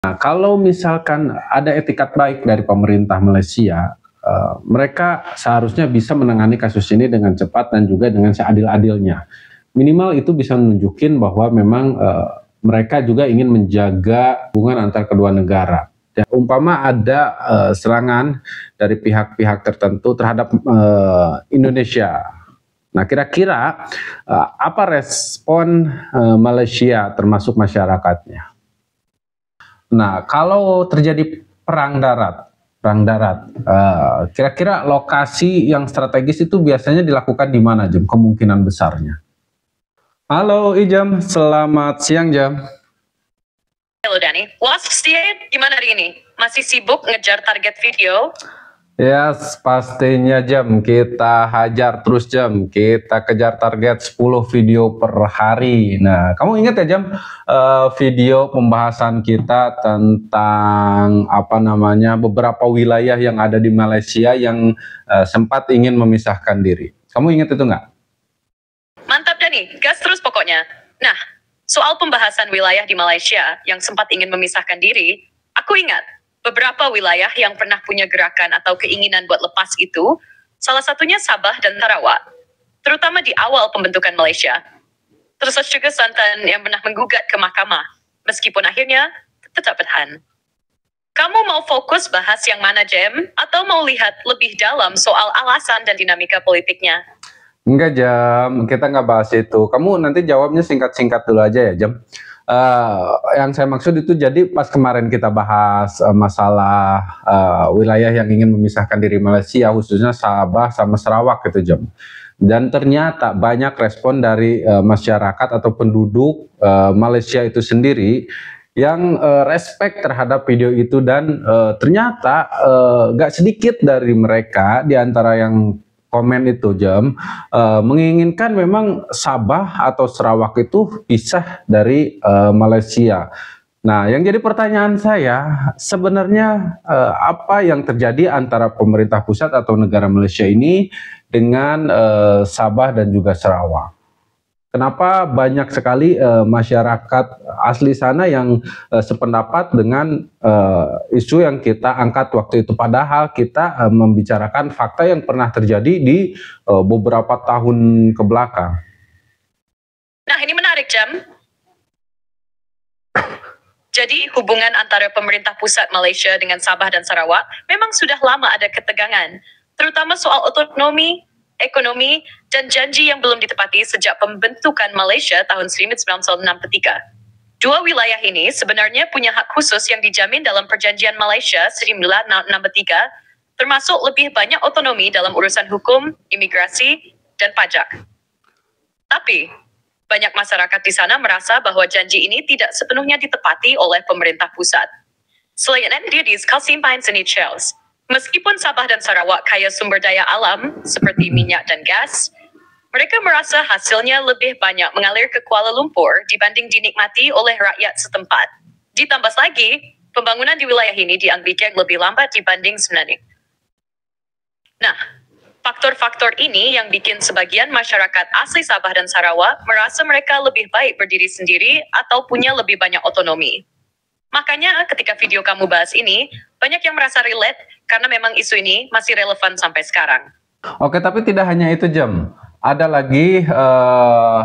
Nah, kalau misalkan ada etikat baik dari pemerintah Malaysia, mereka seharusnya bisa menangani kasus ini dengan cepat dan juga dengan seadil-adilnya. Minimal itu bisa menunjukkan bahwa memang mereka juga ingin menjaga hubungan antar kedua negara. Dan umpama ada serangan dari pihak-pihak tertentu terhadap Indonesia. Nah, kira-kira apa respon Malaysia termasuk masyarakatnya? Nah, kalau terjadi perang darat, kira-kira lokasi yang strategis itu biasanya dilakukan di mana, Jam? Kemungkinan besarnya. Halo, Ijam. Selamat siang, Jam. Halo Dani, gimana hari ini? Masih sibuk ngejar target video? Ya, pastinya, Jam. Kita hajar terus, Jam. Kita kejar target 10 video per hari. Nah, kamu ingat ya, Jam, video pembahasan kita tentang beberapa wilayah yang ada di Malaysia yang sempat ingin memisahkan diri. Kamu ingat itu nggak? Mantap Dani, gas terus pokoknya. Nah, soal pembahasan wilayah di Malaysia yang sempat ingin memisahkan diri, aku ingat beberapa wilayah yang pernah punya gerakan atau keinginan buat lepas itu, salah satunya Sabah dan Sarawak, terutama di awal pembentukan Malaysia. Terus juga Santan yang pernah menggugat ke mahkamah, meskipun akhirnya tetap bertahan. Kamu mau fokus bahas yang mana, Jem? Atau mau lihat lebih dalam soal alasan dan dinamika politiknya? Enggak, Jam. Kita nggak bahas itu. Kamu nanti jawabnya singkat-singkat dulu aja ya, Jam. Yang saya maksud itu jadi pas kemarin kita bahas masalah wilayah yang ingin memisahkan diri Malaysia, khususnya Sabah sama Sarawak gitu, Jam. Dan ternyata banyak respon dari masyarakat atau penduduk Malaysia itu sendiri yang respect terhadap video itu, dan ternyata gak sedikit dari mereka di antara yang komen itu, Jam, menginginkan memang Sabah atau Sarawak itu pisah dari Malaysia. Nah, yang jadi pertanyaan saya, sebenarnya apa yang terjadi antara pemerintah pusat atau negara Malaysia ini dengan Sabah dan juga Sarawak? Kenapa banyak sekali masyarakat asli sana yang sependapat dengan isu yang kita angkat waktu itu? Padahal kita membicarakan fakta yang pernah terjadi di beberapa tahun ke belakang. Nah, ini menarik, Jam. Jadi, hubungan antara pemerintah pusat Malaysia dengan Sabah dan Sarawak memang sudah lama ada ketegangan, terutama soal otonomi, ekonomi, dan janji yang belum ditepati sejak pembentukan Malaysia tahun 1963. Dua wilayah ini sebenarnya punya hak khusus yang dijamin dalam Perjanjian Malaysia 1963, termasuk lebih banyak otonomi dalam urusan hukum, imigrasi, dan pajak. Tapi, banyak masyarakat di sana merasa bahwa janji ini tidak sepenuhnya ditepati oleh pemerintah pusat. Selain dia disimpan seni Charles. Meskipun Sabah dan Sarawak kaya sumber daya alam seperti minyak dan gas, mereka merasa hasilnya lebih banyak mengalir ke Kuala Lumpur dibanding dinikmati oleh rakyat setempat. Ditambah lagi, pembangunan di wilayah ini dianggap lebih lambat dibanding sebenarnya. Nah, faktor-faktor ini yang bikin sebagian masyarakat asli Sabah dan Sarawak merasa mereka lebih baik berdiri sendiri atau punya lebih banyak otonomi. Makanya ketika video kamu bahas ini, banyak yang merasa relate karena memang isu ini masih relevan sampai sekarang. Oke, tapi tidak hanya itu, Jam. Ada lagi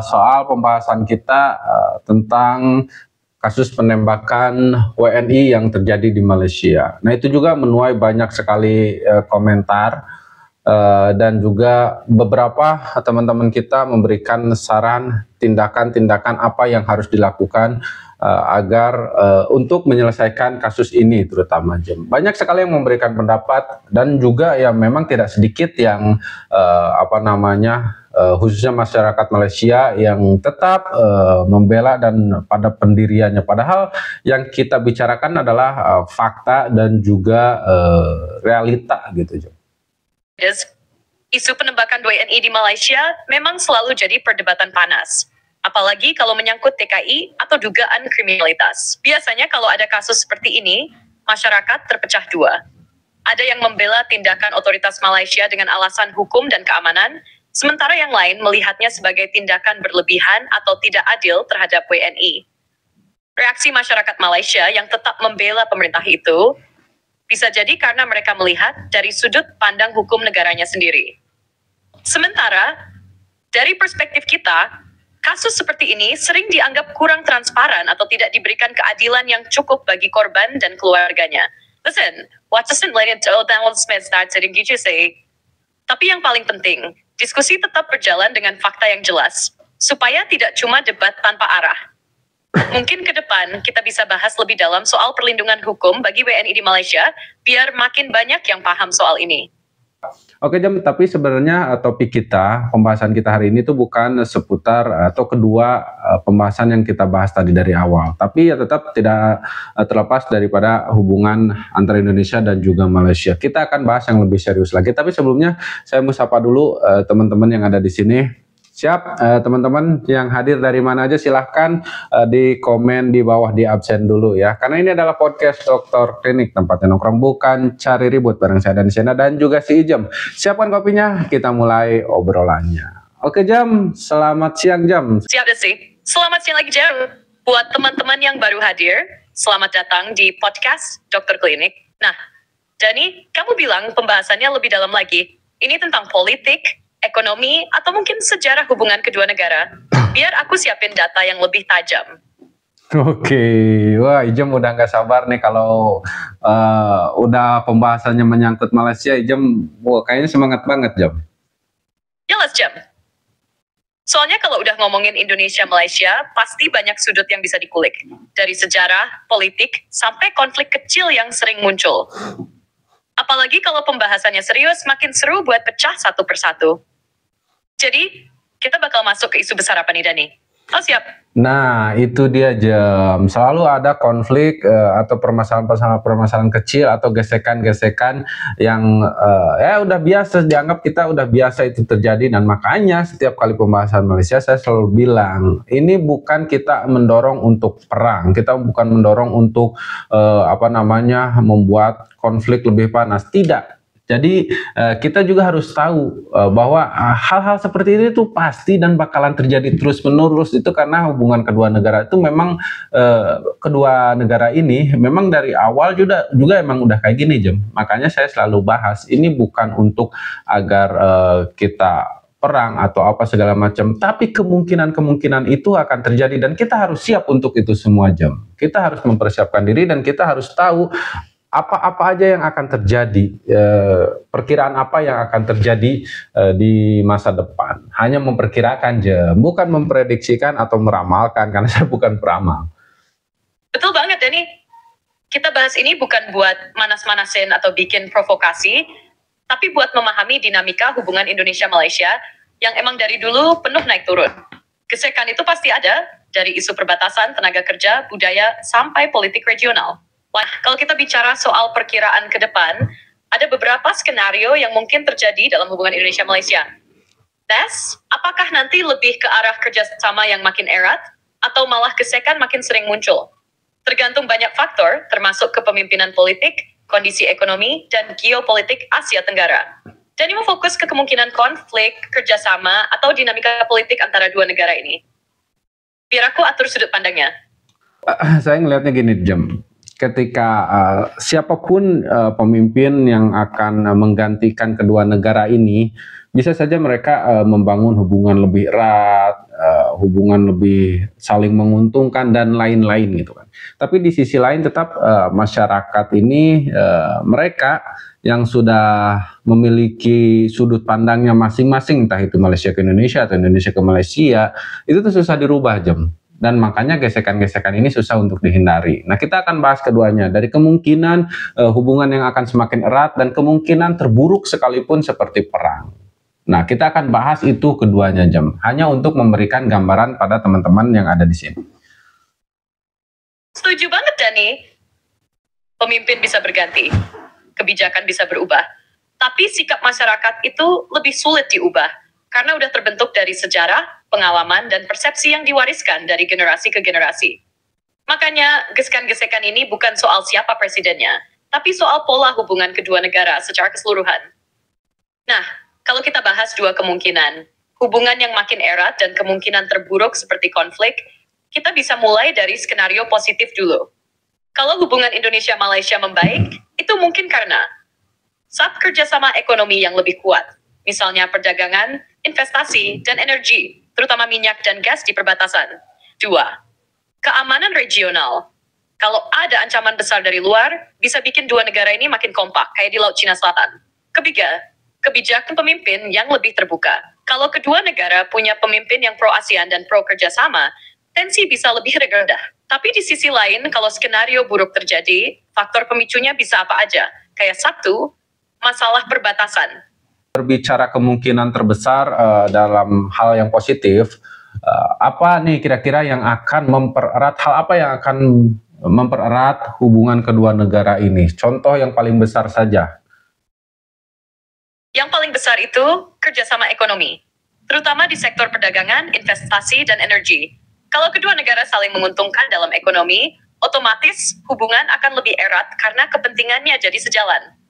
soal pembahasan kita tentang kasus penembakan WNI yang terjadi di Malaysia. Nah, itu juga menuai banyak sekali komentar dan juga beberapa teman-teman kita memberikan saran tindakan-tindakan apa yang harus dilakukan agar untuk menyelesaikan kasus ini, terutama, Jam. Banyak sekali yang memberikan pendapat dan juga ya memang tidak sedikit yang khususnya masyarakat Malaysia yang tetap membela dan pada pendiriannya. Padahal yang kita bicarakan adalah fakta dan juga realita gitu, Jam. Isu penembakan WNI di Malaysia memang selalu jadi perdebatan panas. Apalagi kalau menyangkut TKI atau dugaan kriminalitas. Biasanya kalau ada kasus seperti ini, masyarakat terpecah dua. Ada yang membela tindakan otoritas Malaysia dengan alasan hukum dan keamanan, sementara yang lain melihatnya sebagai tindakan berlebihan atau tidak adil terhadap WNI. Reaksi masyarakat Malaysia yang tetap membela pemerintah itu bisa jadi karena mereka melihat dari sudut pandang hukum negaranya sendiri. Sementara, dari perspektif kita, kasus seperti ini sering dianggap kurang transparan atau tidak diberikan keadilan yang cukup bagi korban dan keluarganya. Listen, what doesn't lead to Donald Smith started in GGC? Tapi yang paling penting, diskusi tetap berjalan dengan fakta yang jelas, supaya tidak cuma debat tanpa arah. Mungkin ke depan kita bisa bahas lebih dalam soal perlindungan hukum bagi WNI di Malaysia, biar makin banyak yang paham soal ini. Oke Jam, tapi sebenarnya topik kita, pembahasan kita hari ini tuh bukan seputar atau kedua pembahasan yang kita bahas tadi dari awal. Tapi ya tetap tidak terlepas daripada hubungan antara Indonesia dan juga Malaysia. Kita akan bahas yang lebih serius lagi. Tapi sebelumnya saya mau sapa dulu teman-teman yang ada di sini. Siap, teman-teman yang hadir dari mana aja silahkan di komen di bawah, di absen dulu ya. Karena ini adalah podcast Dokter Klinik, tempatnya nongkrong bukan cari ribut, bareng saya dan Siena dan juga si Ijem. Siapkan kopinya, kita mulai obrolannya. Oke Jam, selamat siang Jam. Siap deh sih, selamat siang lagi Jam. Buat teman-teman yang baru hadir, selamat datang di podcast Dokter Klinik. Nah, Dani, kamu bilang pembahasannya lebih dalam lagi. Ini tentang politik, ekonomi, atau mungkin sejarah hubungan kedua negara. Biar aku siapin data yang lebih tajam. Oke, wah Ijem udah nggak sabar nih kalau udah pembahasannya menyangkut Malaysia. Ijem, wah kayaknya semangat banget Jam. Jelas Jam. Soalnya kalau udah ngomongin Indonesia-Malaysia, pasti banyak sudut yang bisa dikulik. Dari sejarah, politik, sampai konflik kecil yang sering muncul. Apalagi kalau pembahasannya serius, makin seru buat pecah satu persatu. Jadi, kita bakal masuk ke isu besar apa nih, Dani? Oh, siap. Nah, itu dia Jam. Selalu ada konflik atau permasalahan kecil atau gesekan-gesekan yang ya udah biasa, dianggap kita udah biasa itu terjadi. Dan makanya setiap kali pembahasan Malaysia saya selalu bilang, ini bukan kita mendorong untuk perang, kita bukan mendorong untuk membuat konflik lebih panas, tidak. Jadi kita juga harus tahu bahwa hal-hal seperti ini tuh pasti dan bakalan terjadi terus-menerus, itu karena hubungan kedua negara itu memang kedua negara ini memang dari awal juga emang udah kayak gini Jem. Makanya saya selalu bahas ini bukan untuk agar kita perang atau apa segala macam, tapi kemungkinan itu akan terjadi dan kita harus siap untuk itu semua Jem. Kita harus mempersiapkan diri dan kita harus tahu apa aja yang akan terjadi, perkiraan apa yang akan terjadi di masa depan. Hanya memperkirakan aja, bukan memprediksikan atau meramalkan, karena saya bukan peramal. Betul banget, Dani. Kita bahas ini bukan buat manas-manasin atau bikin provokasi, tapi buat memahami dinamika hubungan Indonesia-Malaysia yang emang dari dulu penuh naik turun. Gesekan itu pasti ada, dari isu perbatasan, tenaga kerja, budaya, sampai politik regional. Wah, kalau kita bicara soal perkiraan ke depan, ada beberapa skenario yang mungkin terjadi dalam hubungan Indonesia-Malaysia. Tes, apakah nanti lebih ke arah kerjasama yang makin erat, atau malah gesekan makin sering muncul? Tergantung banyak faktor, termasuk kepemimpinan politik, kondisi ekonomi, dan geopolitik Asia Tenggara. Dan ini mau fokus ke kemungkinan konflik, kerjasama, atau dinamika politik antara dua negara ini. Biar aku atur sudut pandangnya. Saya ngelihatnya gini, Jam. Ketika siapapun pemimpin yang akan menggantikan kedua negara ini, bisa saja mereka membangun hubungan lebih erat, hubungan lebih saling menguntungkan dan lain-lain gitu kan. Tapi di sisi lain tetap masyarakat ini mereka yang sudah memiliki sudut pandangnya masing-masing, entah itu Malaysia ke Indonesia atau Indonesia ke Malaysia, itu tuh susah dirubah Jam. Dan makanya gesekan-gesekan ini susah untuk dihindari. Nah, kita akan bahas keduanya, dari kemungkinan hubungan yang akan semakin erat dan kemungkinan terburuk sekalipun seperti perang. Nah, kita akan bahas itu keduanya Jam, hanya untuk memberikan gambaran pada teman-teman yang ada di sini. Setuju banget Dani. Pemimpin bisa berganti, kebijakan bisa berubah, tapi sikap masyarakat itu lebih sulit diubah karena udah terbentuk dari sejarah, pengalaman, dan persepsi yang diwariskan dari generasi ke generasi. Makanya, gesekan-gesekan ini bukan soal siapa presidennya, tapi soal pola hubungan kedua negara secara keseluruhan. Nah, kalau kita bahas dua kemungkinan, hubungan yang makin erat dan kemungkinan terburuk seperti konflik, Kita bisa mulai dari skenario positif dulu. Kalau hubungan Indonesia-Malaysia membaik, itu mungkin karena kerjasama ekonomi yang lebih kuat, misalnya perdagangan, investasi, dan energi, terutama minyak dan gas di perbatasan. 2. Keamanan regional. Kalau ada ancaman besar dari luar, bisa bikin dua negara ini makin kompak, kayak di Laut Cina Selatan. Ketiga, kebijakan pemimpin yang lebih terbuka. Kalau kedua negara punya pemimpin yang pro-ASEAN dan pro-kerjasama, tensi bisa lebih rendah. Tapi di sisi lain, kalau skenario buruk terjadi, faktor pemicunya bisa apa aja. Kayak 1, masalah perbatasan. Berbicara kemungkinan terbesar dalam hal yang positif, apa nih kira-kira yang akan mempererat, hal apa yang akan mempererat hubungan kedua negara ini? Contoh yang paling besar saja. Yang paling besar itu kerjasama ekonomi, terutama di sektor perdagangan, investasi, dan energi. Kalau kedua negara saling menguntungkan dalam ekonomi, otomatis hubungan akan lebih erat karena kepentingannya jadi sejalan.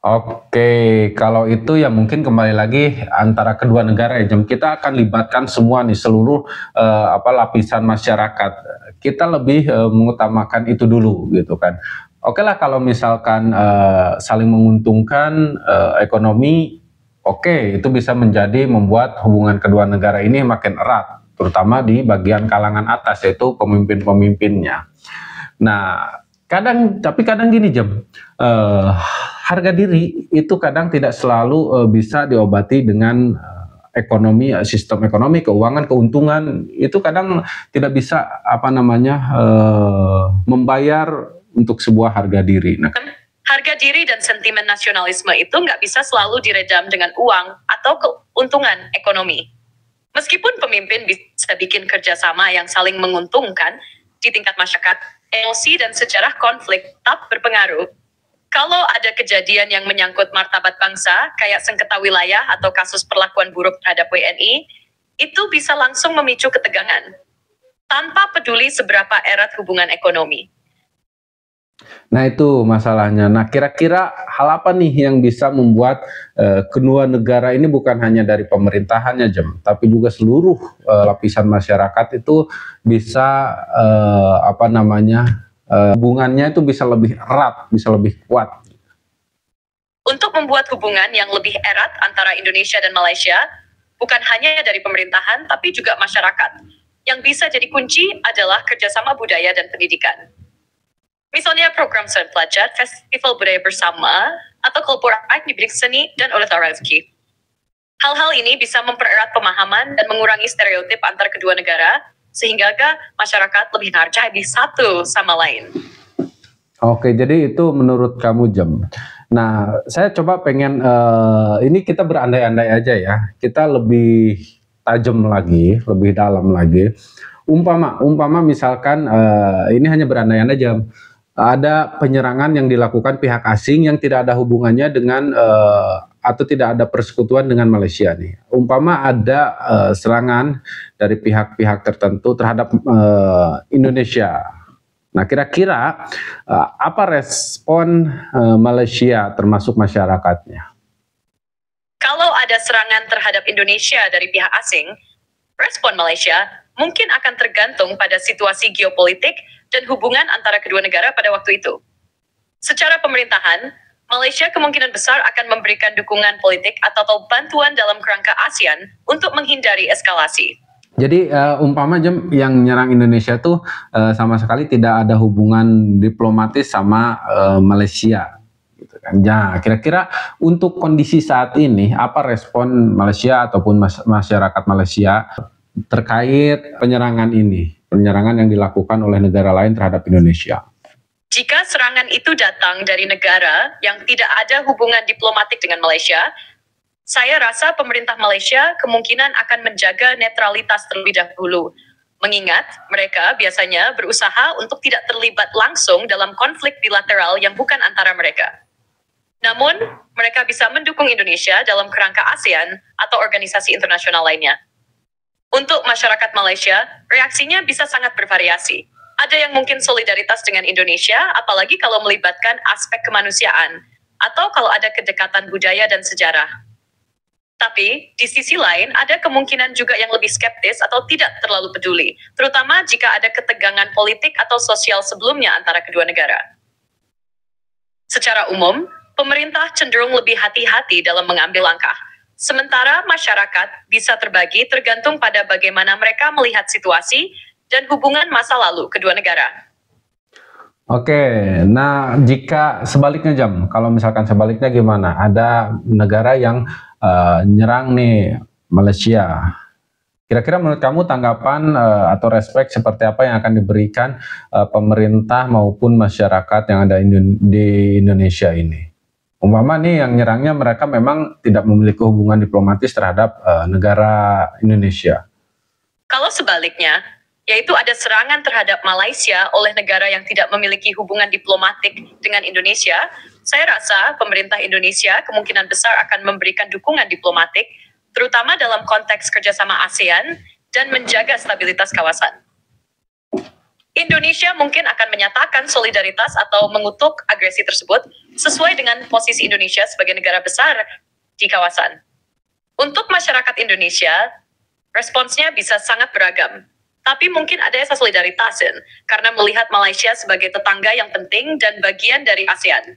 Oke, kalau itu ya mungkin kembali lagi antara kedua negara ya, Jem. Kita akan libatkan semua nih seluruh lapisan masyarakat. Kita lebih mengutamakan itu dulu gitu kan. Oke lah kalau misalkan saling menguntungkan ekonomi, oke itu bisa menjadi membuat hubungan kedua negara ini makin erat, terutama di bagian kalangan atas yaitu pemimpin-pemimpinnya. Nah, tapi kadang gini Jem, harga diri itu kadang tidak selalu bisa diobati dengan ekonomi, sistem ekonomi, keuangan, keuntungan itu kadang tidak bisa membayar untuk sebuah harga diri. Nah, harga diri dan sentimen nasionalisme itu nggak bisa selalu diredam dengan uang atau keuntungan ekonomi. Meskipun pemimpin bisa bikin kerjasama yang saling menguntungkan di tingkat masyarakat, emosi dan sejarah konflik tetap berpengaruh. Kalau ada kejadian yang menyangkut martabat bangsa, kayak sengketa wilayah atau kasus perlakuan buruk terhadap WNI, itu bisa langsung memicu ketegangan, tanpa peduli seberapa erat hubungan ekonomi. Nah itu masalahnya. Nah kira-kira hal apa nih yang bisa membuat kedua negara ini bukan hanya dari pemerintahannya Jem, tapi juga seluruh lapisan masyarakat itu bisa hubungannya itu bisa lebih erat, bisa lebih kuat. Untuk membuat hubungan yang lebih erat antara Indonesia dan Malaysia, bukan hanya dari pemerintahan, tapi juga masyarakat. Yang bisa jadi kunci adalah kerjasama budaya dan pendidikan. Misalnya program Start Pelajar, Festival Budaya Bersama, atau Kolporak di bidang seni dan olahraga. Hal-hal ini bisa mempererat pemahaman dan mengurangi stereotip antar kedua negara, sehingga masyarakat lebih percaya di satu sama lain. Oke, jadi itu menurut kamu Jem. Nah, saya coba pengen, ini kita berandai-andai aja ya, kita lebih tajam lagi, lebih dalam lagi. Umpama misalkan, ini hanya berandai-andai Jem, ada penyerangan yang dilakukan pihak asing yang tidak ada hubungannya dengan atau tidak ada persekutuan dengan Malaysia nih. Umpama ada serangan dari pihak-pihak tertentu terhadap Indonesia. Nah, kira-kira apa respon Malaysia termasuk masyarakatnya? Kalau ada serangan terhadap Indonesia dari pihak asing, respon Malaysia mungkin akan tergantung pada situasi geopolitik dan hubungan antara kedua negara pada waktu itu. Secara pemerintahan, Malaysia kemungkinan besar akan memberikan dukungan politik atau bantuan dalam kerangka ASEAN untuk menghindari eskalasi. Jadi umpama Jem yang nyerang Indonesia tuh sama sekali tidak ada hubungan diplomatis sama Malaysia. Gitu kan. Ya, kira-kira untuk kondisi saat ini apa respon Malaysia ataupun masyarakat Malaysia terkait penyerangan ini, penyerangan yang dilakukan oleh negara lain terhadap Indonesia? Jika serangan itu datang dari negara yang tidak ada hubungan diplomatik dengan Malaysia, saya rasa pemerintah Malaysia kemungkinan akan menjaga netralitas terlebih dahulu, mengingat mereka biasanya berusaha untuk tidak terlibat langsung dalam konflik bilateral yang bukan antara mereka. Namun, mereka bisa mendukung Indonesia dalam kerangka ASEAN atau organisasi internasional lainnya. Untuk masyarakat Malaysia, reaksinya bisa sangat bervariasi. Ada yang mungkin solidaritas dengan Indonesia, apalagi kalau melibatkan aspek kemanusiaan, atau kalau ada kedekatan budaya dan sejarah. Tapi, di sisi lain, ada kemungkinan juga yang lebih skeptis atau tidak terlalu peduli, terutama jika ada ketegangan politik atau sosial sebelumnya antara kedua negara. Secara umum, pemerintah cenderung lebih hati-hati dalam mengambil langkah, sementara masyarakat bisa terbagi tergantung pada bagaimana mereka melihat situasi dan hubungan masa lalu kedua negara. Oke, nah jika sebaliknya kalau misalkan sebaliknya gimana? Ada negara yang nyerang nih Malaysia. Kira-kira menurut kamu tanggapan atau respek seperti apa yang akan diberikan pemerintah maupun masyarakat yang ada di Indonesia ini? Umpama nih yang nyerangnya mereka memang tidak memiliki hubungan diplomatis terhadap negara Indonesia. Kalau sebaliknya, yaitu ada serangan terhadap Malaysia oleh negara yang tidak memiliki hubungan diplomatik dengan Indonesia, saya rasa pemerintah Indonesia kemungkinan besar akan memberikan dukungan diplomatik, terutama dalam konteks kerjasama ASEAN dan menjaga stabilitas kawasan. Indonesia mungkin akan menyatakan solidaritas atau mengutuk agresi tersebut sesuai dengan posisi Indonesia sebagai negara besar di kawasan. Untuk masyarakat Indonesia, responsnya bisa sangat beragam. Tapi mungkin ada yang solidaritasin karena melihat Malaysia sebagai tetangga yang penting dan bagian dari ASEAN.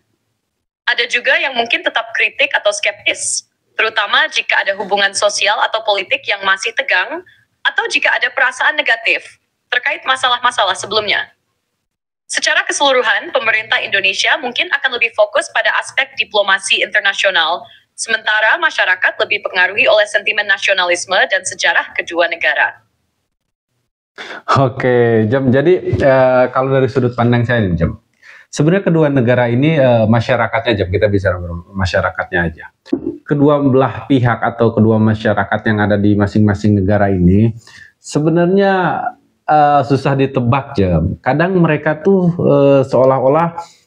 Ada juga yang mungkin tetap kritik atau skeptis, terutama jika ada hubungan sosial atau politik yang masih tegang, atau jika ada perasaan negatif terkait masalah-masalah sebelumnya. Secara keseluruhan, pemerintah Indonesia mungkin akan lebih fokus pada aspek diplomasi internasional, sementara masyarakat lebih dipengaruhi oleh sentimen nasionalisme dan sejarah kedua negara. Oke, jadi kalau dari sudut pandang saya nih, sebenarnya kedua negara ini masyarakatnya, kita bisa masyarakatnya aja. Kedua belah pihak atau kedua masyarakat yang ada di masing-masing negara ini sebenarnya susah ditebak, Kadang mereka tuh seolah-olah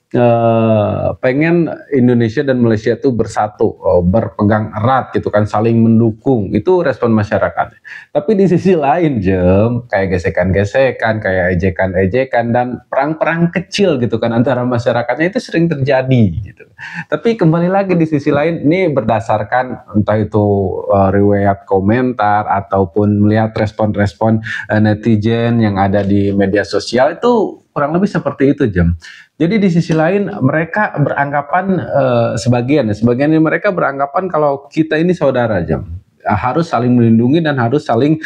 pengen Indonesia dan Malaysia itu bersatu, berpegang erat gitu kan, saling mendukung. Itu respon masyarakat. Tapi di sisi lain, kayak gesekan-gesekan, kayak ejekan-ejekan dan perang-perang kecil gitu kan antara masyarakatnya itu sering terjadi gitu. Tapi kembali lagi di sisi lain, ini berdasarkan entah itu riwayat komentar ataupun melihat respon-respon netizen yang ada di media sosial, itu kurang lebih seperti itu, Jadi di sisi lain mereka beranggapan sebagian dari mereka beranggapan kalau kita ini saudara, harus saling melindungi dan harus saling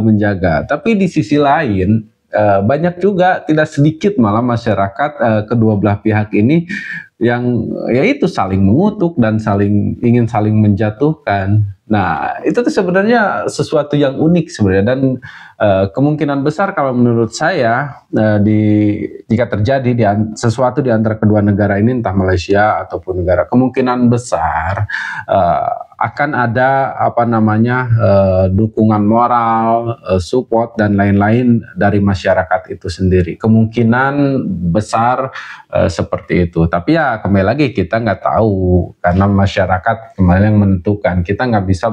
menjaga. Tapi di sisi lain banyak juga, tidak sedikit malah masyarakat kedua belah pihak ini yang yaitu saling mengutuk dan ingin saling menjatuhkan. Nah, itu tuh sebenarnya sesuatu yang unik sebenarnya, dan kemungkinan besar kalau menurut saya jika terjadi sesuatu di antara kedua negara ini, entah Malaysia ataupun negara, kemungkinan besar akan ada dukungan moral, support dan lain-lain dari masyarakat itu sendiri. Kemungkinan besar seperti itu. Tapi ya kembali lagi kita nggak tahu, karena masyarakat kembali yang menentukan. Kita nggak bisa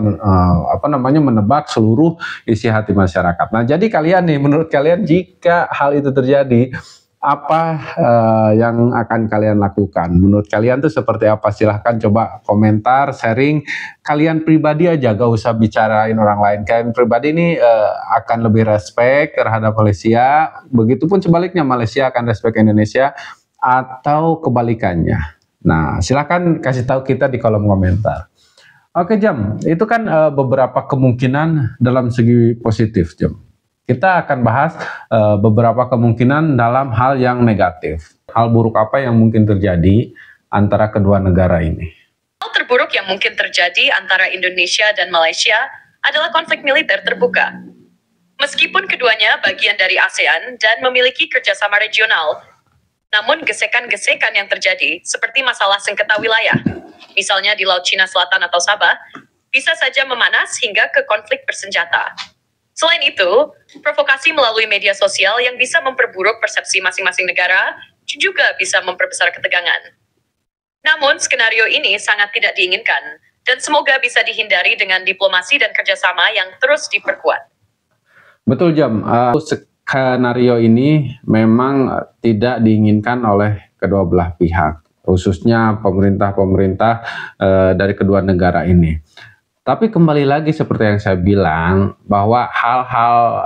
menebak seluruh isi hati masyarakat. Nah, jadi kalian nih, menurut kalian jika hal itu terjadi, apa yang akan kalian lakukan? Menurut kalian tuh seperti apa? Silahkan coba komentar, sharing kalian pribadi aja, gak usah bicarain orang lain. Kalian pribadi ini akan lebih respect terhadap Malaysia, begitupun sebaliknya Malaysia akan respect Indonesia, atau kebalikannya. Nah, silahkan kasih tahu kita di kolom komentar. Oke, itu kan beberapa kemungkinan dalam segi positif, Kita akan bahas beberapa kemungkinan dalam hal yang negatif. Hal buruk apa yang mungkin terjadi antara kedua negara ini? Hal terburuk yang mungkin terjadi antara Indonesia dan Malaysia adalah konflik militer terbuka. Meskipun keduanya bagian dari ASEAN dan memiliki kerjasama regional, namun gesekan-gesekan yang terjadi, seperti masalah sengketa wilayah, misalnya di Laut Cina Selatan atau Sabah, bisa saja memanas hingga ke konflik bersenjata. Selain itu, provokasi melalui media sosial yang bisa memperburuk persepsi masing-masing negara juga bisa memperbesar ketegangan. Namun, skenario ini sangat tidak diinginkan, dan semoga bisa dihindari dengan diplomasi dan kerjasama yang terus diperkuat. Betul, skenario ini memang tidak diinginkan oleh kedua belah pihak, khususnya pemerintah-pemerintah dari kedua negara ini. Tapi kembali lagi seperti yang saya bilang, bahwa hal-hal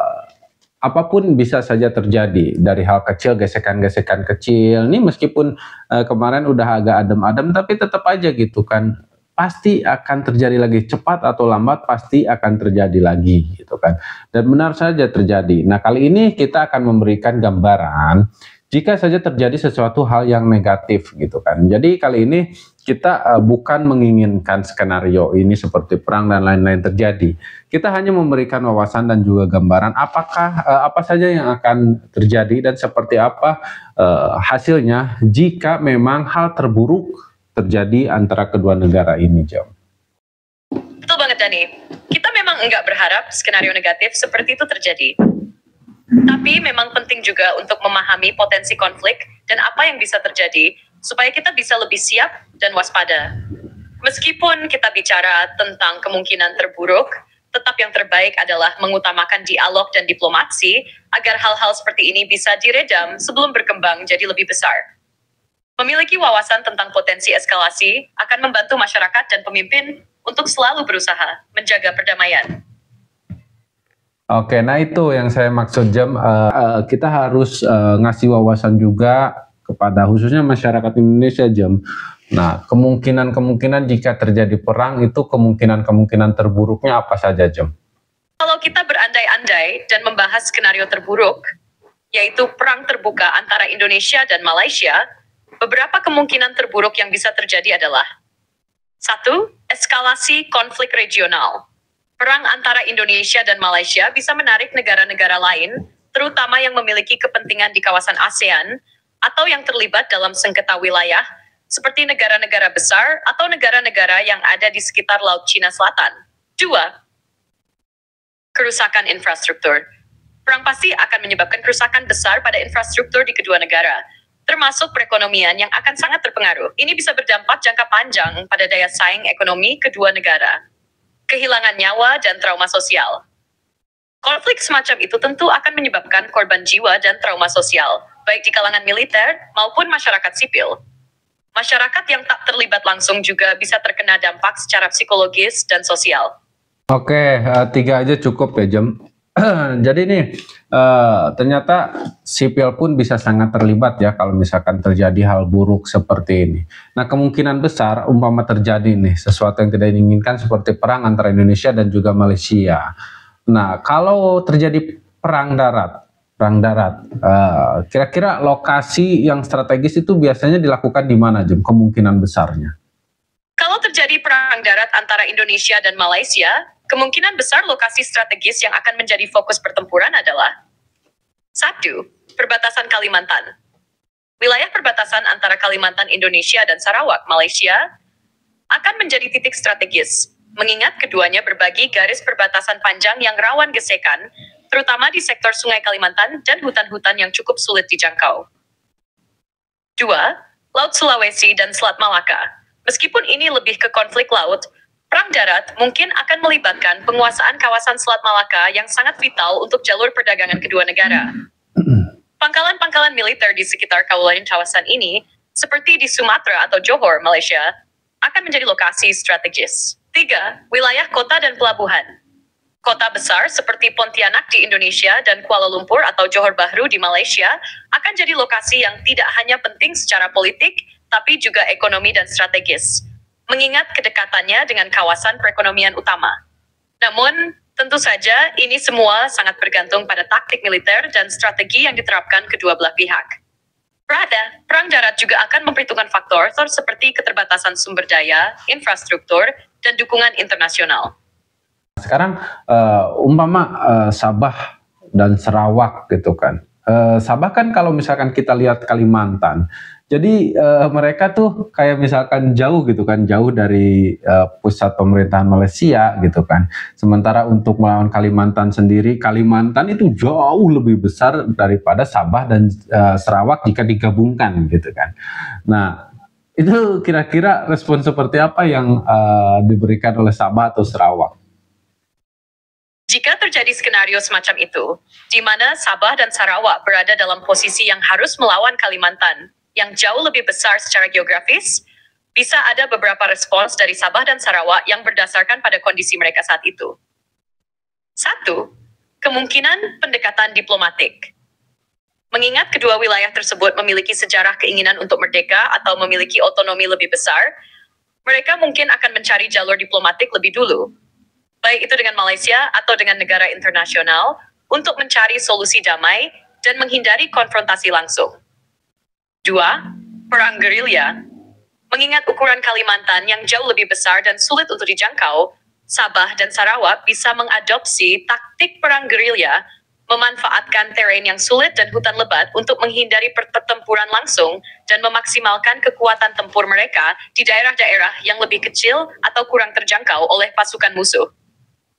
apapun bisa saja terjadi, dari hal kecil, gesekan-gesekan kecil. Ini meskipun kemarin udah agak adem-adem, tapi tetap aja gitu kan, pasti akan terjadi lagi, cepat atau lambat pasti akan terjadi lagi gitu kan. Dan benar saja terjadi. Nah, kali ini kita akan memberikan gambaran jika saja terjadi sesuatu hal yang negatif gitu kan. Jadi kali ini kita bukan menginginkan skenario ini seperti perang dan lain-lain terjadi. Kita hanya memberikan wawasan dan juga gambaran apakah apa saja yang akan terjadi dan seperti apa hasilnya jika memang hal terburuk terjadi antara kedua negara ini, Jam. Betul banget, Dani. Kita memang enggak berharap skenario negatif seperti itu terjadi. Tapi memang penting juga untuk memahami potensi konflik dan apa yang bisa terjadi supaya kita bisa lebih siap dan waspada. Meskipun kita bicara tentang kemungkinan terburuk, tetap yang terbaik adalah mengutamakan dialog dan diplomasi agar hal-hal seperti ini bisa diredam sebelum berkembang jadi lebih besar. Memiliki wawasan tentang potensi eskalasi akan membantu masyarakat dan pemimpin untuk selalu berusaha menjaga perdamaian. Oke, nah itu yang saya maksud, Jam. Kita harus ngasih wawasan juga kepada khususnya masyarakat Indonesia, Jam. Nah, kemungkinan jika terjadi perang itu kemungkinan terburuknya apa saja, Jam? Kalau kita berandai-andai dan membahas skenario terburuk, yaitu perang terbuka antara Indonesia dan Malaysia, beberapa kemungkinan terburuk yang bisa terjadi adalah 1. Eskalasi konflik regional. Perang antara Indonesia dan Malaysia bisa menarik negara-negara lain, terutama yang memiliki kepentingan di kawasan ASEAN, atau yang terlibat dalam sengketa wilayah, seperti negara-negara besar atau negara-negara yang ada di sekitar Laut Cina Selatan. 2. Kerusakan infrastruktur. Perang pasti akan menyebabkan kerusakan besar pada infrastruktur di kedua negara, termasuk perekonomian yang akan sangat terpengaruh. Ini bisa berdampak jangka panjang pada daya saing ekonomi kedua negara. Kehilangan nyawa dan trauma sosial. Konflik semacam itu tentu akan menyebabkan korban jiwa dan trauma sosial, baik di kalangan militer maupun masyarakat sipil. Masyarakat yang tak terlibat langsung juga bisa terkena dampak secara psikologis dan sosial. Oke, 3 aja cukup ya, Jam. Jadi nih, ternyata sipil pun bisa sangat terlibat ya kalau misalkan terjadi hal buruk seperti ini. Nah, kemungkinan besar umpama terjadi nih sesuatu yang tidak diinginkan seperti perang antara Indonesia dan juga Malaysia. Nah, kalau terjadi perang darat, kira-kira lokasi yang strategis itu biasanya dilakukan di mana, Jam? Kemungkinan besarnya. Kalau terjadi perang darat antara Indonesia dan Malaysia, kemungkinan besar lokasi strategis yang akan menjadi fokus pertempuran adalah 1. Perbatasan Kalimantan. Wilayah perbatasan antara Kalimantan Indonesia dan Sarawak Malaysia akan menjadi titik strategis, mengingat keduanya berbagi garis perbatasan panjang yang rawan gesekan, terutama di sektor Sungai Kalimantan dan hutan-hutan yang cukup sulit dijangkau. 2. Laut Sulawesi dan Selat Malaka. Meskipun ini lebih ke konflik laut, perang darat mungkin akan melibatkan penguasaan kawasan Selat Malaka yang sangat vital untuk jalur perdagangan kedua negara. Pangkalan-pangkalan militer di sekitar kawasan ini, seperti di Sumatera atau Johor, Malaysia, akan menjadi lokasi strategis. 3. Wilayah kota dan pelabuhan. Kota besar seperti Pontianak di Indonesia dan Kuala Lumpur atau Johor Bahru di Malaysia akan jadi lokasi yang tidak hanya penting secara politik, tapi juga ekonomi dan strategis, mengingat kedekatannya dengan kawasan perekonomian utama. Namun, tentu saja ini semua sangat bergantung pada taktik militer dan strategi yang diterapkan kedua belah pihak. Perang darat juga akan memperhitungkan faktor seperti keterbatasan sumber daya, infrastruktur, dan dukungan internasional. Sekarang Sabah dan Sarawak gitu kan. Sabah kan kalau misalkan kita lihat Kalimantan, jadi mereka tuh kayak misalkan jauh gitu kan, jauh dari pusat pemerintahan Malaysia gitu kan. Sementara untuk melawan Kalimantan sendiri, Kalimantan itu jauh lebih besar daripada Sabah dan Sarawak jika digabungkan gitu kan. Nah, itu kira-kira respon seperti apa yang diberikan oleh Sabah atau Sarawak? Jika terjadi skenario semacam itu, di mana Sabah dan Sarawak berada dalam posisi yang harus melawan Kalimantan, yang jauh lebih besar secara geografis, Bisa ada beberapa respons dari Sabah dan Sarawak yang berdasarkan pada kondisi mereka saat itu. 1. Kemungkinan pendekatan diplomatik. Mengingat kedua wilayah tersebut memiliki sejarah keinginan untuk merdeka atau memiliki otonomi lebih besar, mereka mungkin akan mencari jalur diplomatik lebih dulu, baik itu dengan Malaysia atau dengan negara internasional, untuk mencari solusi damai dan menghindari konfrontasi langsung. 2. Perang gerilya. Mengingat ukuran Kalimantan yang jauh lebih besar dan sulit untuk dijangkau, Sabah dan Sarawak bisa mengadopsi taktik perang gerilya, memanfaatkan terrain yang sulit dan hutan lebat untuk menghindari pertempuran langsung dan memaksimalkan kekuatan tempur mereka di daerah-daerah yang lebih kecil atau kurang terjangkau oleh pasukan musuh.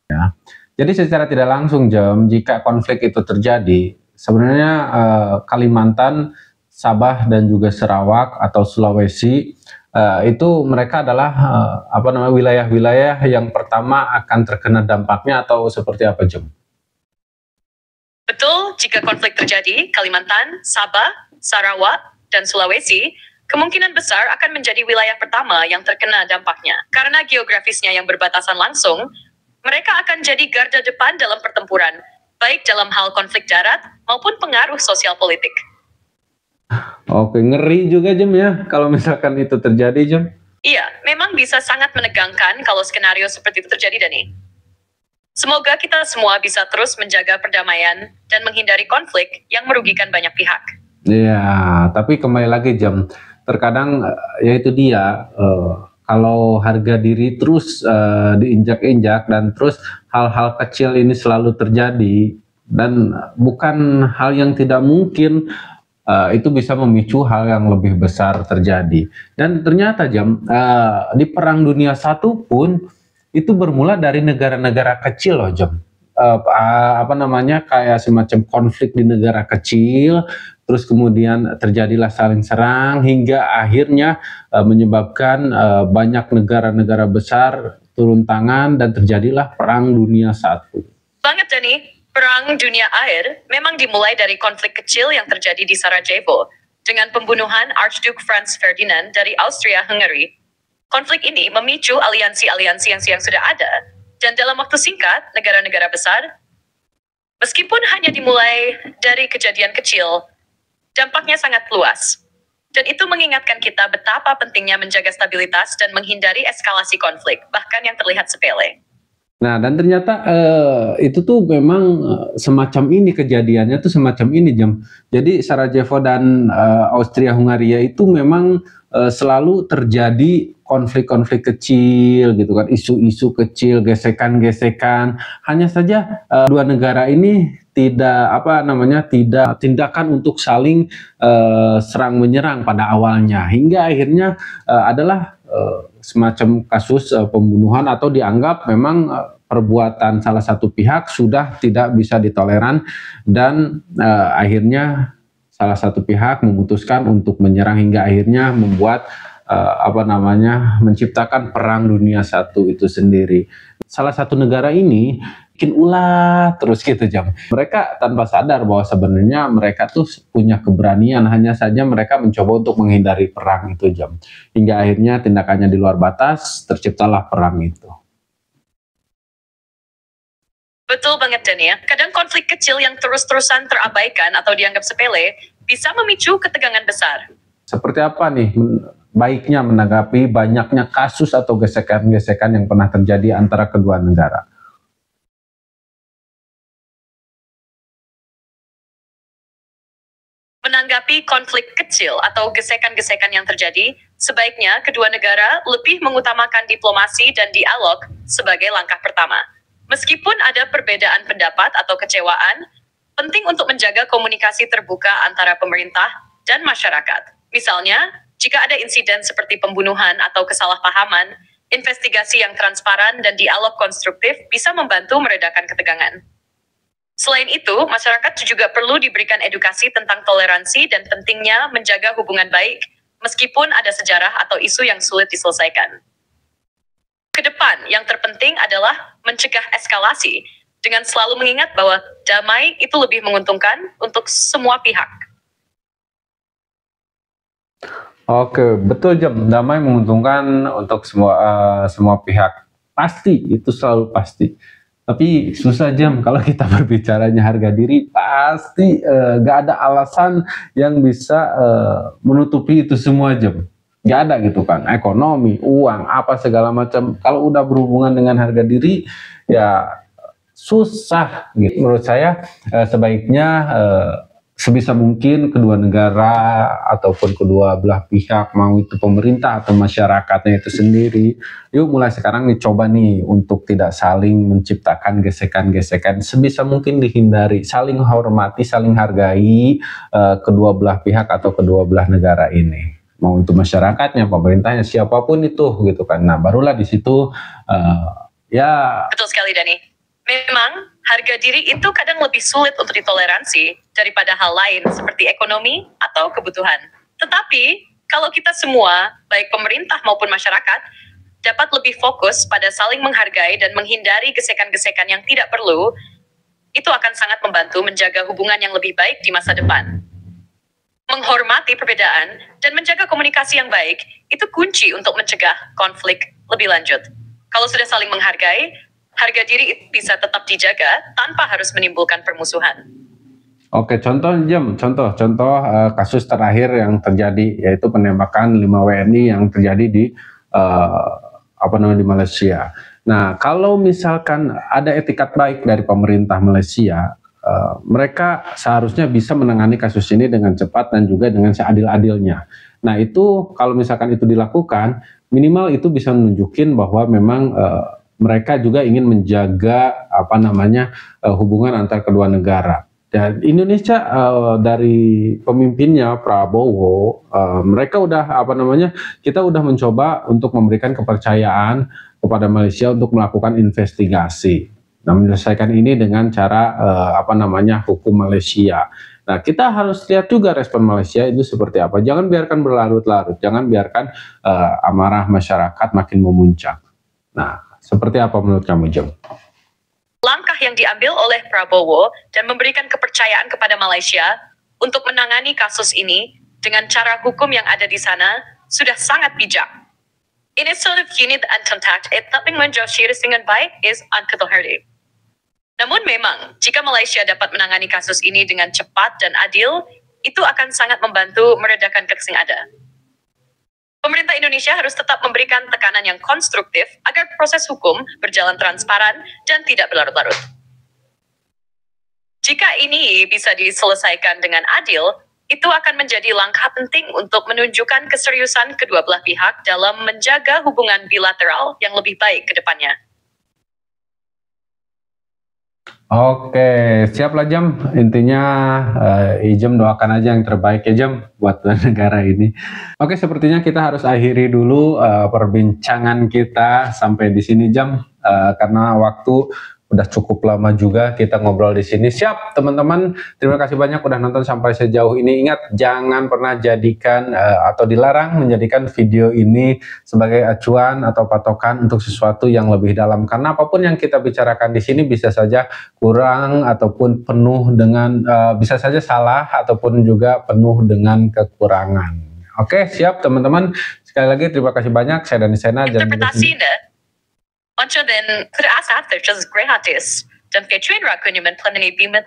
Ya. Jadi secara tidak langsung, Jam, jika konflik itu terjadi, sebenarnya Kalimantan, Sabah dan juga Sarawak atau Sulawesi itu mereka adalah wilayah-wilayah yang pertama akan terkena dampaknya, atau seperti apa, Jom? Betul, jika konflik terjadi, Kalimantan, Sabah, Sarawak, dan Sulawesi kemungkinan besar akan menjadi wilayah pertama yang terkena dampaknya. Karena geografisnya yang berbatasan langsung, mereka akan jadi garda depan dalam pertempuran, baik dalam hal konflik darat maupun pengaruh sosial politik. Oke, ngeri juga, Jem, ya, kalau misalkan itu terjadi, Jem. Iya, memang bisa sangat menegangkan kalau skenario seperti itu terjadi, Dani. Semoga kita semua bisa terus menjaga perdamaian dan menghindari konflik yang merugikan banyak pihak. Iya, tapi kembali lagi, Jem, terkadang ya itu dia, kalau harga diri terus diinjak-injak dan terus hal-hal kecil ini selalu terjadi, dan bukan hal yang tidak mungkin, itu bisa memicu hal yang lebih besar terjadi. Dan ternyata, Jam, di Perang Dunia I pun itu bermula dari negara-negara kecil loh, Jam. Kayak semacam konflik di negara kecil, terus kemudian terjadilah saling serang hingga akhirnya menyebabkan banyak negara-negara besar turun tangan dan terjadilah Perang Dunia I. Banget, Dani. Perang Dunia Air memang dimulai dari konflik kecil yang terjadi di Sarajevo dengan pembunuhan Archduke Franz Ferdinand dari Austria-Hungary. Konflik ini memicu aliansi-aliansi yang sudah ada, dan dalam waktu singkat, negara-negara besar, meskipun hanya dimulai dari kejadian kecil, dampaknya sangat luas. Dan itu mengingatkan kita betapa pentingnya menjaga stabilitas dan menghindari eskalasi konflik, bahkan yang terlihat sepele. Nah, dan ternyata itu tuh memang semacam ini kejadiannya tuh semacam ini, Jam. Jadi Sarajevo dan Austria-Hungaria itu memang selalu terjadi konflik-konflik kecil gitu kan, isu-isu kecil, gesekan-gesekan. Hanya saja dua negara ini tidak tidak tindakan untuk saling serang menyerang pada awalnya, hingga akhirnya adalah semacam kasus pembunuhan, atau dianggap memang perbuatan salah satu pihak sudah tidak bisa ditoleran, dan akhirnya salah satu pihak memutuskan untuk menyerang hingga akhirnya membuat menciptakan Perang Dunia I itu sendiri. Salah satu negara ini bikin ulah terus gitu, Jam. Mereka tanpa sadar bahwa sebenarnya mereka tuh punya keberanian, hanya saja mereka mencoba untuk menghindari perang itu, Jam. Hingga akhirnya tindakannya di luar batas, terciptalah perang itu. Betul banget, Dan, ya. Kadang konflik kecil yang terus-terusan terabaikan atau dianggap sepele bisa memicu ketegangan besar. Seperti apa nih baiknya menanggapi banyaknya kasus atau gesekan-gesekan yang pernah terjadi antara kedua negara? Menanggapi konflik kecil atau gesekan-gesekan yang terjadi, sebaiknya kedua negara lebih mengutamakan diplomasi dan dialog sebagai langkah pertama. Meskipun ada perbedaan pendapat atau kecewaan, penting untuk menjaga komunikasi terbuka antara pemerintah dan masyarakat. Misalnya, jika ada insiden seperti pembunuhan atau kesalahpahaman, investigasi yang transparan dan dialog konstruktif bisa membantu meredakan ketegangan. Selain itu, masyarakat juga perlu diberikan edukasi tentang toleransi dan pentingnya menjaga hubungan baik, meskipun ada sejarah atau isu yang sulit diselesaikan. Kedepan, yang terpenting adalah mencegah eskalasi, dengan selalu mengingat bahwa damai itu lebih menguntungkan untuk semua pihak. Oke, betul Jam. Damai menguntungkan untuk semua pihak. Pasti, itu selalu pasti. Tapi susah Jam kalau kita berbicaranya harga diri, pasti gak ada alasan yang bisa menutupi itu semua Jam. Gak ada gitu kan, ekonomi, uang, apa segala macam. Kalau udah berhubungan dengan harga diri, ya susah. Gitu. Menurut saya sebaiknya sebisa mungkin kedua negara ataupun kedua belah pihak, mau itu pemerintah atau masyarakatnya itu sendiri, yuk mulai sekarang dicoba nih untuk tidak saling menciptakan gesekan-gesekan, sebisa mungkin dihindari, saling hormati, saling hargai kedua belah pihak atau kedua belah negara ini, mau itu masyarakatnya, pemerintahnya, siapapun itu gitu kan. Nah barulah di situ ya. Betul sekali Dani. Memang harga diri itu kadang lebih sulit untuk ditoleransi daripada hal lain seperti ekonomi atau kebutuhan. Tetapi kalau kita semua, baik pemerintah maupun masyarakat, dapat lebih fokus pada saling menghargai dan menghindari gesekan-gesekan yang tidak perlu, itu akan sangat membantu menjaga hubungan yang lebih baik di masa depan. Menghormati perbedaan dan menjaga komunikasi yang baik, itu kunci untuk mencegah konflik lebih lanjut. Kalau sudah saling menghargai, harga diri bisa tetap dijaga tanpa harus menimbulkan permusuhan. Oke, contoh Jam, contoh kasus terakhir yang terjadi, yaitu penembakan 5 WNI yang terjadi di di Malaysia. Nah, kalau misalkan ada etikat baik dari pemerintah Malaysia, mereka seharusnya bisa menangani kasus ini dengan cepat dan juga dengan seadil-adilnya. Nah, itu kalau misalkan itu dilakukan, minimal itu bisa menunjukin bahwa memang mereka juga ingin menjaga hubungan antar kedua negara. Dan Indonesia dari pemimpinnya Prabowo, mereka udah kita udah mencoba untuk memberikan kepercayaan kepada Malaysia untuk melakukan investigasi. Nah, menyelesaikan ini dengan cara hukum Malaysia. Nah, kita harus lihat juga respon Malaysia itu seperti apa. Jangan biarkan berlarut-larut, jangan biarkan amarah masyarakat makin memuncak. Nah, seperti apa menurut kamu, Jom? Langkah yang diambil oleh Prabowo dan memberikan kepercayaan kepada Malaysia untuk menangani kasus ini dengan cara hukum yang ada di sana sudah sangat bijak. Ini sulit unit and contact tapi menjauhi dengan baik is unketelhardy. Namun memang, jika Malaysia dapat menangani kasus ini dengan cepat dan adil, itu akan sangat membantu meredakan kekesalan ada. Pemerintah Indonesia harus tetap memberikan tekanan yang konstruktif agar proses hukum berjalan transparan dan tidak berlarut-larut. Jika ini bisa diselesaikan dengan adil, itu akan menjadi langkah penting untuk menunjukkan keseriusan kedua belah pihak dalam menjaga hubungan bilateral yang lebih baik ke depannya. Oke, siap lah Jam. Intinya Ijem doakan aja yang terbaik ya Jam buat negara ini. Oke, sepertinya kita harus akhiri dulu perbincangan kita sampai di sini Jam, karena waktu udah cukup lama juga kita ngobrol di sini. Siap teman-teman, terima kasih banyak udah nonton sampai sejauh ini. Ingat, jangan pernah jadikan atau dilarang menjadikan video ini sebagai acuan atau patokan untuk sesuatu yang lebih dalam, karena apapun yang kita bicarakan di sini bisa saja kurang ataupun penuh dengan bisa saja salah ataupun juga penuh dengan kekurangan. Oke, siap teman-teman. Sekali lagi terima kasih banyak. Saya Dani Sena. Interpretasi Anca dan after just gratis dan kecuali rakunyuman planning bimet.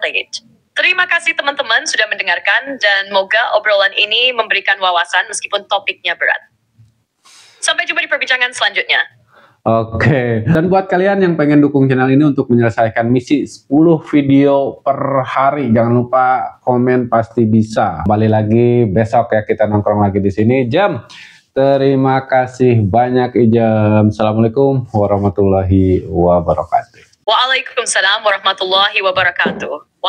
Terima kasih teman-teman sudah mendengarkan dan moga obrolan ini memberikan wawasan meskipun topiknya berat. Sampai jumpa di perbincangan selanjutnya. Oke, dan buat kalian yang pengen dukung channel ini untuk menyelesaikan misi 10 video per hari, jangan lupa komen pasti bisa. Kembali lagi besok ya, kita nongkrong lagi di sini Jam. Terima kasih banyak Ijam. Assalamualaikum warahmatullahi wabarakatuh. Waalaikumsalam warahmatullahi wabarakatuh.